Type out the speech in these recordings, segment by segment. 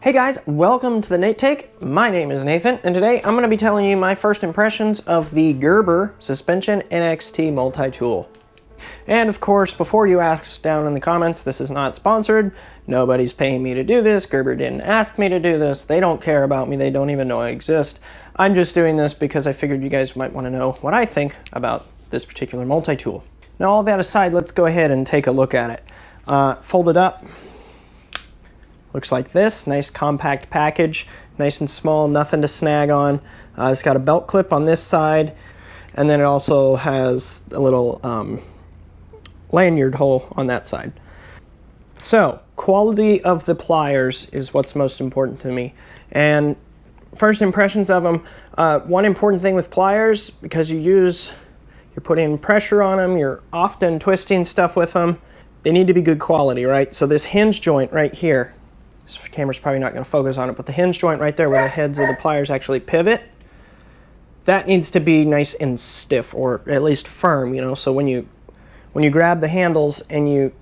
Hey guys, welcome to the Nate Take. My name is Nathan, and today I'm going to be telling you my first impressions of the Gerber Suspension NXT Multi-Tool. And of course, before you ask down in the comments, this is not sponsored. Nobody's paying me to do this. Gerber didn't ask me to do this. They don't care about me. They don't even know I exist. I'm just doing this because I figured you guys might want to know what I think about this particular multi-tool. Now, all that aside, let's go ahead and take a look at it. Fold it up. Looks like this, nice compact package, nice and small, nothing to snag on. It's got a belt clip on this side, and then it also has a little lanyard hole on that side. So, quality of the pliers is what's most important to me. And first impressions of them, one important thing with pliers, because you're putting pressure on them, you're often twisting stuff with them, they need to be good quality, right? So this hinge joint right here, this camera's probably not going to focus on it, but the hinge joint right there where the heads of the pliers actually pivot, that needs to be nice and stiff, or at least firm, you know, so when you grab the handles and you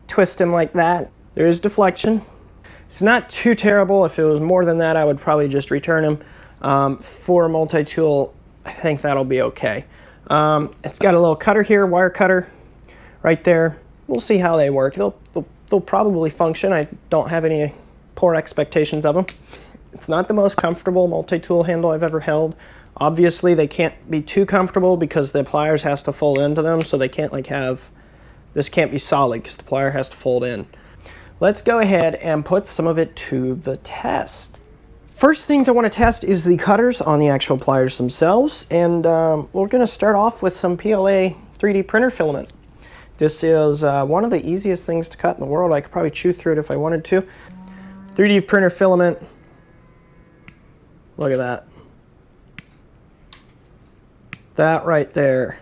twist them like that, there is deflection. It's not too terrible. If it was more than that, I would probably just return them. For a multi-tool, I think that'll be okay. It's got a little cutter here, wire cutter right there. We'll see how they work. They'll probably function. I don't have any poor expectations of them. It's not the most comfortable multi-tool handle I've ever held. Obviously, they can't be too comfortable because the pliers has to fold into them, so they can't this can't be solid because the plier has to fold in. Let's go ahead and put some of it to the test. First things I want to test is the cutters on the actual pliers themselves, and we're going to start off with some PLA 3D printer filament. This is one of the easiest things to cut in the world. I could probably chew through it if I wanted to. 3D printer filament. Look at that. That right there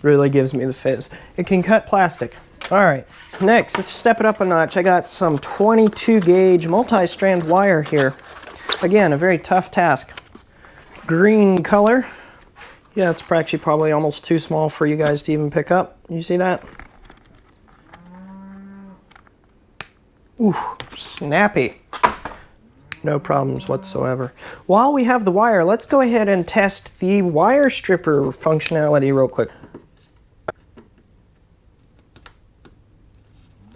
really gives me the fizz. It can cut plastic. All right, next, let's step it up a notch. I got some 22 gauge multi-strand wire here. Again, a very tough task. Green color. Yeah, it's actually probably almost too small for you guys to even pick up. You see that? Ooh, snappy. No problems whatsoever. While we have the wire, let's go ahead and test the wire stripper functionality real quick.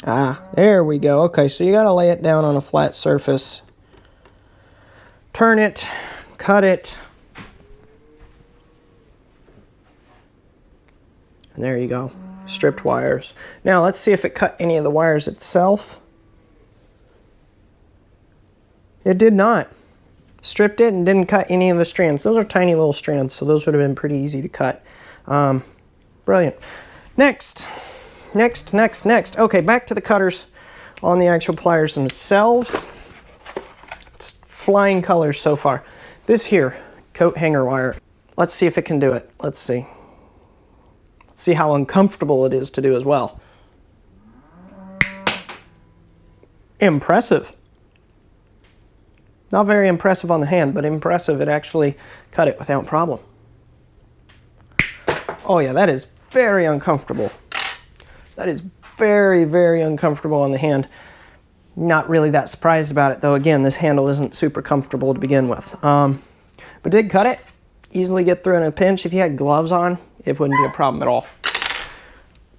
Ah, there we go. Okay, so you gotta lay it down on a flat surface. Turn it, cut it. And there you go, stripped wires. Now let's see if it cut any of the wires itself. It did not. Stripped it and didn't cut any of the strands. Those are tiny little strands, so those would have been pretty easy to cut. Brilliant. Next. Okay, back to the cutters on the actual pliers themselves. It's flying colors so far. This here, coat hanger wire. Let's see if it can do it. Let's see. Let's see how uncomfortable it is to do as well. Impressive. Not very impressive on the hand, but impressive. It actually cut it without problem. Oh yeah, that is very uncomfortable. That is very, very uncomfortable on the hand. Not really that surprised about it, though. Again, this handle isn't super comfortable to begin with. But did cut it. Easily get through in a pinch. If you had gloves on, it wouldn't be a problem at all.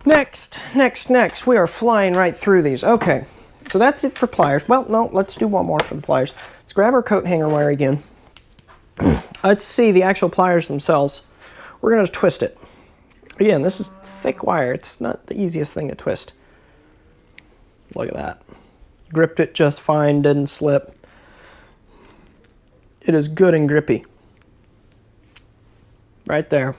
Next. We are flying right through these. Okay, so that's it for pliers. Well, no, let's do one more for the pliers. Let's grab our coat hanger wire again. Let's see the actual pliers themselves. We're going to twist it. Again, this is thick wire. It's not the easiest thing to twist. Look at that. Gripped it just fine, didn't slip. It is good and grippy. Right there.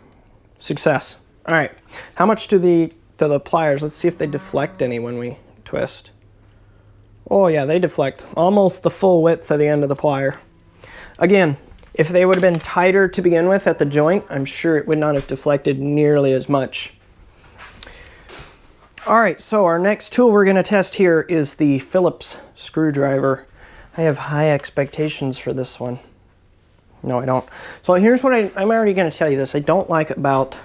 Success. All right. How much do the pliers, let's see if they deflect any when we twist. Oh yeah, they deflect almost the full width of the end of the plier. Again, if they would have been tighter to begin with at the joint, I'm sure it would not have deflected nearly as much. All right, so our next tool we're going to test here is the Phillips screwdriver. I have high expectations for this one. No, I don't. So here's what I'm already going to tell you this. I don't like about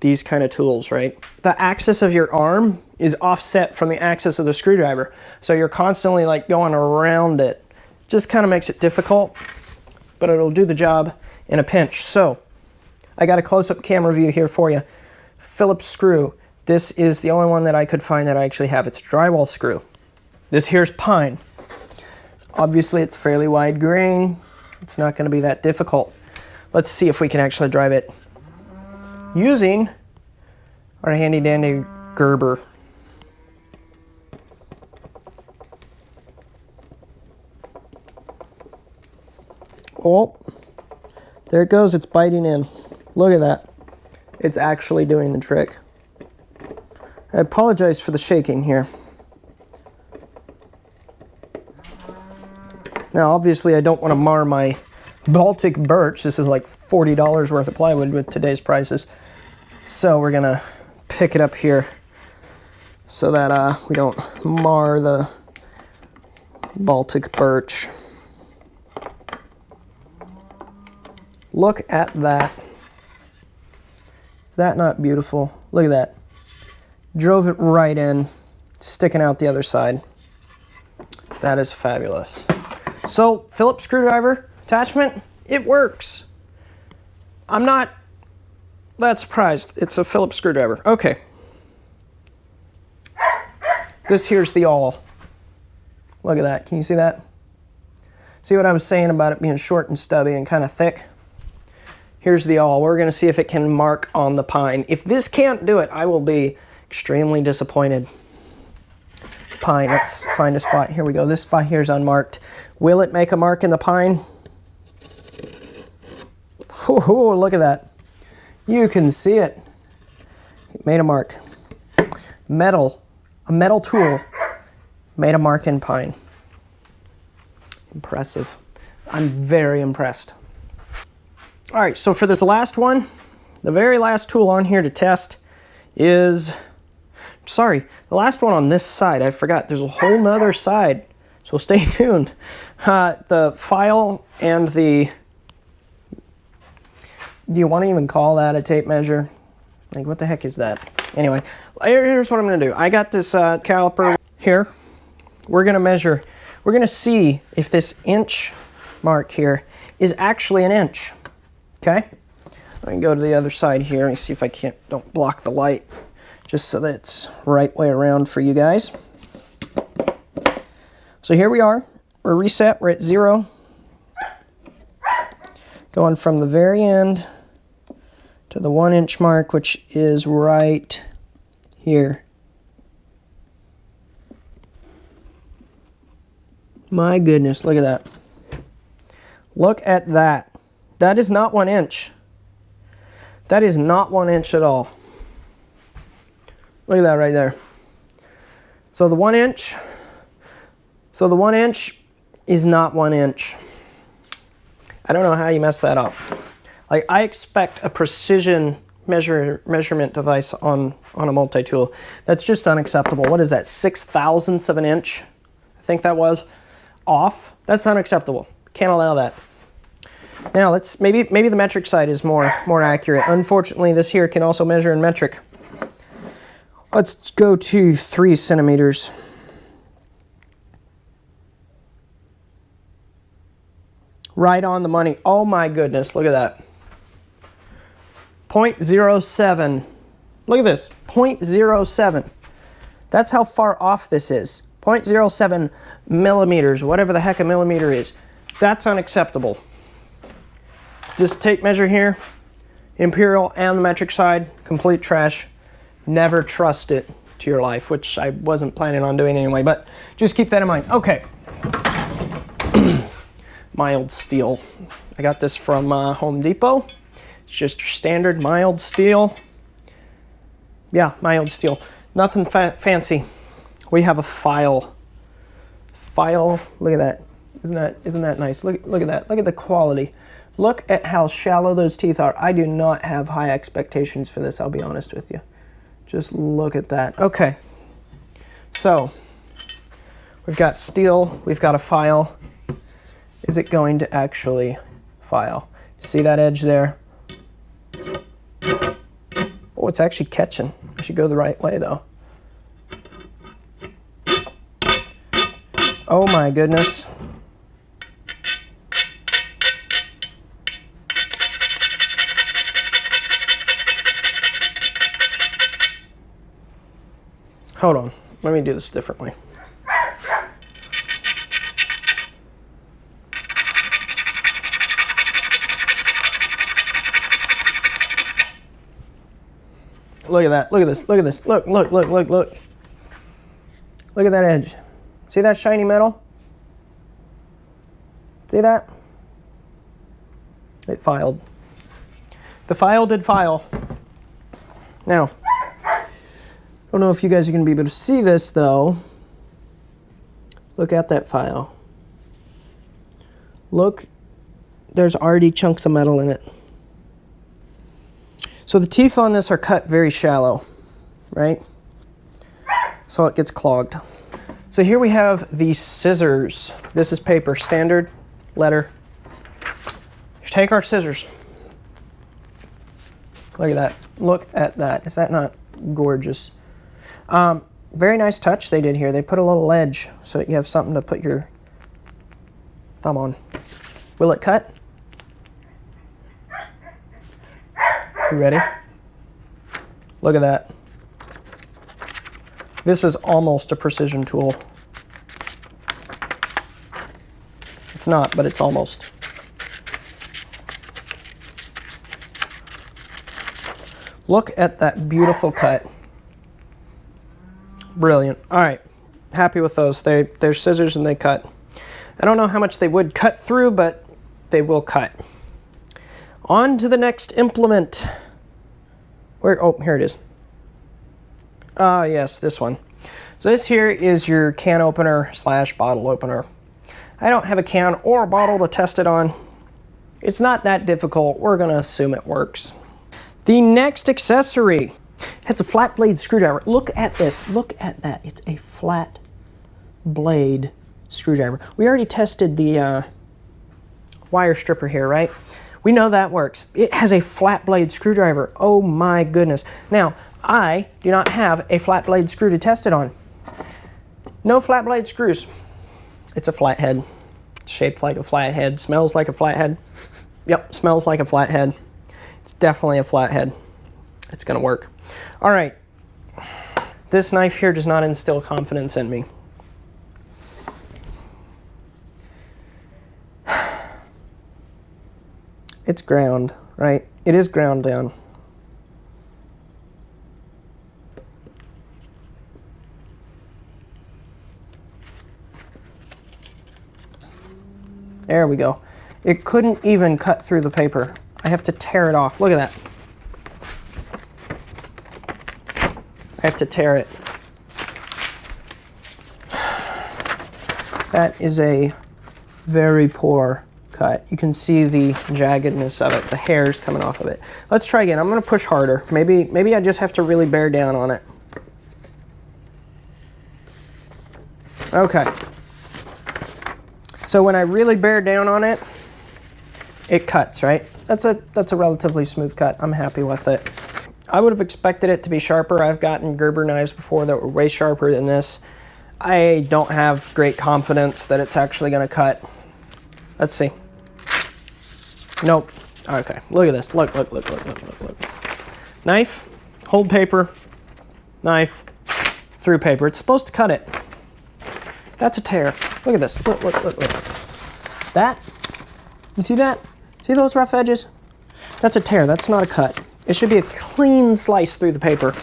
these kind of tools, right? The axis of your arm is offset from the axis of the screwdriver. So you're constantly like going around it. Just kind of makes it difficult, but it'll do the job in a pinch. So I got a close-up camera view here for you. Phillips screw. This is the only one that I could find that I actually have. It's drywall screw. This here's pine. Obviously it's fairly wide grain. It's not going to be that difficult. Let's see if we can actually drive it using our handy dandy Gerber. Oh, there it goes. It's biting in. Look at that. It's actually doing the trick. I apologize for the shaking here. Now, obviously, I don't want to mar my Baltic birch. This is like $40 worth of plywood with today's prices. So we're going to pick it up here so that we don't mar the Baltic birch. Look at that. Is that not beautiful? Look at that. Drove it right in, sticking out the other side. That is fabulous. So, Phillips screwdriver attachment, it works. I'm not that surprised. It's a Phillips screwdriver. Okay. This here's the awl. Look at that. Can you see that? See what I was saying about it being short and stubby and kind of thick? Here's the awl. We're going to see if it can mark on the pine. If this can't do it, I will be extremely disappointed. Pine, let's find a spot. Here we go. This spot here is unmarked. Will it make a mark in the pine? Oh, look at that. You can see it. It made a mark. Metal, a metal tool, made a mark in pine. Impressive. I'm very impressed. All right, so for this last one, the very last tool on here to test is, sorry, the last one on this side. I forgot, there's a whole nother side, so stay tuned. The file and the, do you want to even call that a tape measure? Like, what the heck is that? Anyway, here's what I'm going to do. I got this caliper here. We're going to measure, we're going to see if this inch mark here is actually an inch. Okay, I can go to the other side here and see if I don't block the light, just so that it's right way around for you guys. So here we are, we're reset, we're at 0. Going from the very end to the 1 inch mark, which is right here. My goodness, look at that. Look at that. That is not 1 inch. That is not 1 inch at all. Look at that right there. So the 1 inch, is not 1 inch. I don't know how you mess that up. Like, I expect a precision measurement device on a multi-tool. That's just unacceptable. What is that, 6/1000ths of an inch? I think that was off. That's unacceptable. Can't allow that. Now let's maybe the metric side is more accurate. Unfortunately, this here can also measure in metric. Let's go to 3 centimeters. Right on the money. Oh my goodness, look at that. 0.07. Look at this, 0.07. That's how far off this is. 0.07 millimeters, whatever the heck a millimeter is. That's unacceptable. This tape measure here, imperial and the metric side, complete trash. Never trust it to your life, which I wasn't planning on doing anyway, but just keep that in mind. Okay. Mild steel. I got this from Home Depot. It's just your standard mild steel. Yeah, mild steel. Nothing fancy. We have a file. File, look at that. Isn't that nice? Look at that. Look at the quality. Look at how shallow those teeth are. I do not have high expectations for this, I'll be honest with you. Just look at that. Okay. So, we've got steel, we've got a file. Is it going to actually file? See that edge there? Oh, it's actually catching. I should go the right way though. Oh my goodness. hold on. Let me do this differently. Look at that. Look at this. Look at this. Look, look, look, look, look. Look at that edge. See that shiny metal? See that? It filed. The file did file. Now, I don't know if you guys are going to be able to see this, though. Look at that file. Look, there's already chunks of metal in it. So the teeth on this are cut very shallow, right? So it gets clogged. So here we have the scissors. This is paper, standard letter. Take our scissors. Look at that. Look at that. Is that not gorgeous? Very nice touch they did here. They put a little ledge so that you have something to put your thumb on. Will it cut? You ready? Look at that. This is almost a precision tool. It's not, but it's almost. Look at that beautiful cut. Brilliant. All right, happy with those. They're scissors and they cut. I don't know how much they would cut through, but they will cut. On to the next implement. Where? Oh, here it is. Yes, this one. So this here is your can opener / bottle opener. I don't have a can or a bottle to test it on. It's not that difficult. We're going to assume it works. The next accessory has a flat blade screwdriver. Look at this. Look at that. It's a flat blade screwdriver. We already tested the wire stripper here, right? We know that works. It has a flat blade screwdriver. Oh my goodness. Now, I do not have a flat blade screw to test it on. No flat blade screws. It's a flathead. It's shaped like a flathead. Smells like a flathead. Yep, smells like a flathead. It's definitely a flathead. It's gonna work. All right. This knife here does not instill confidence in me. It's ground, right? It is ground down. There we go. It couldn't even cut through the paper. I have to tear it off. Look at that. I have to tear it. That is a very poor cut. You can see the jaggedness of it, the hairs coming off of it. Let's try again. I'm going to push harder. Maybe I just have to really bear down on it. Okay. So when I really bear down on it, it cuts, right? That's a relatively smooth cut. I'm happy with it. I would have expected it to be sharper. I've gotten Gerber knives before that were way sharper than this. I don't have great confidence that it's actually going to cut. Let's see. Nope. Okay, look at this. Look. Knife, hold paper, knife, through paper. It's supposed to cut it. That's a tear. Look at this. Look. That? You see that? See those rough edges? That's a tear. That's not a cut. It should be a clean slice through the paper.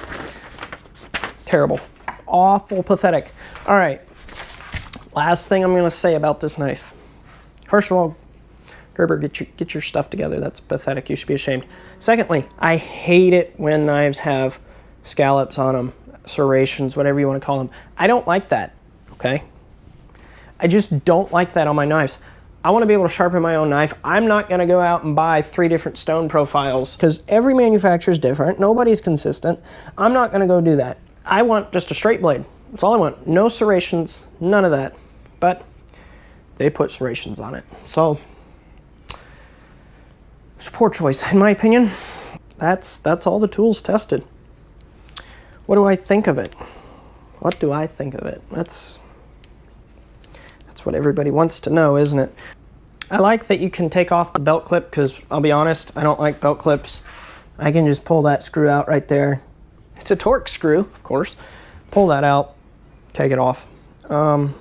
Terrible. Awful pathetic. All right. Last thing I'm going to say about this knife. First of all, Gerber, get your stuff together. That's pathetic. You should be ashamed. Secondly, I hate it when knives have scallops on them, serrations, whatever you want to call them. I don't like that, okay? I just don't like that on my knives. I want to be able to sharpen my own knife. I'm not going to go out and buy 3 different stone profiles because every manufacturer is different. Nobody's consistent. I'm not going to go do that. I want just a straight blade. That's all I want. No serrations, none of that. But they put serrations on it. So it's a poor choice, in my opinion. That's all the tools tested. What do I think of it? What do I think of it? That's what everybody wants to know, isn't it? I like that you can take off the belt clip because I'll be honest, I don't like belt clips. I can just pull that screw out right there. It's a Torx screw, of course, pull that out, take it off. I'm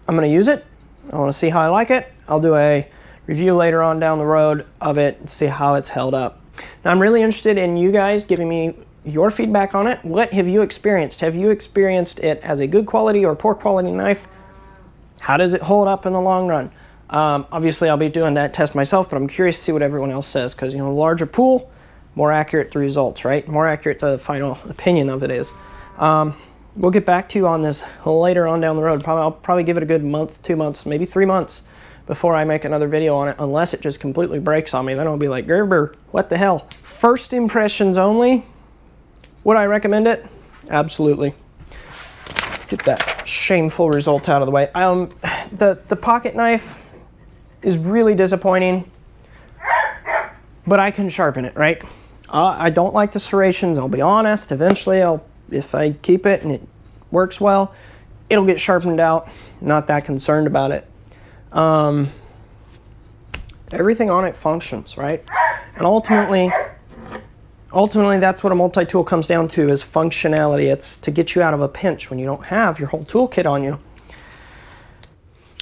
going to use it. I want to see how I like it. I'll do a review later on down the road of it and see how it's held up. Now, I'm really interested in you guys giving me your feedback on it. What have you experienced? Have you experienced it as a good quality or poor quality knife? How does it hold up in the long run? Obviously, I'll be doing that test myself, but I'm curious to see what everyone else says, because, you know, larger pool, more accurate the results, right? More accurate the final opinion of it is. We'll get back to you on this later on down the road. I'll probably give it a good month, 2 months, maybe 3 months before I make another video on it, unless it just completely breaks on me. Then I'll be like, Gerber, what the hell? First impressions only. Would I recommend it? Absolutely. Let's get that shameful result out of the way. The pocket knife is really disappointing, but I can sharpen it, right? I don't like the serrations, I'll be honest. Eventually, if I keep it and it works well, it'll get sharpened out. Not that concerned about it. Everything on it functions, right? And ultimately that's what a multi-tool comes down to, is functionality. It's to get you out of a pinch when you don't have your whole toolkit on you.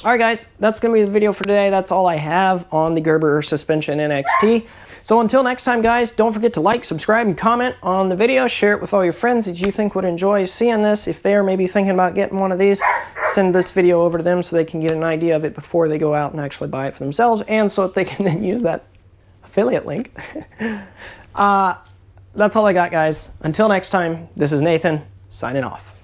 All right, guys, that's going to be the video for today. That's all I have on the Gerber Suspension NXT. So until next time, guys, don't forget to like, subscribe, and comment on the video. Share it with all your friends that you think would enjoy seeing this. If they're maybe thinking about getting one of these, send this video over to them so they can get an idea of it before they go out and actually buy it for themselves, and so that they can then use that affiliate link. That's all I got, guys. Until next time, this is Nathan, signing off.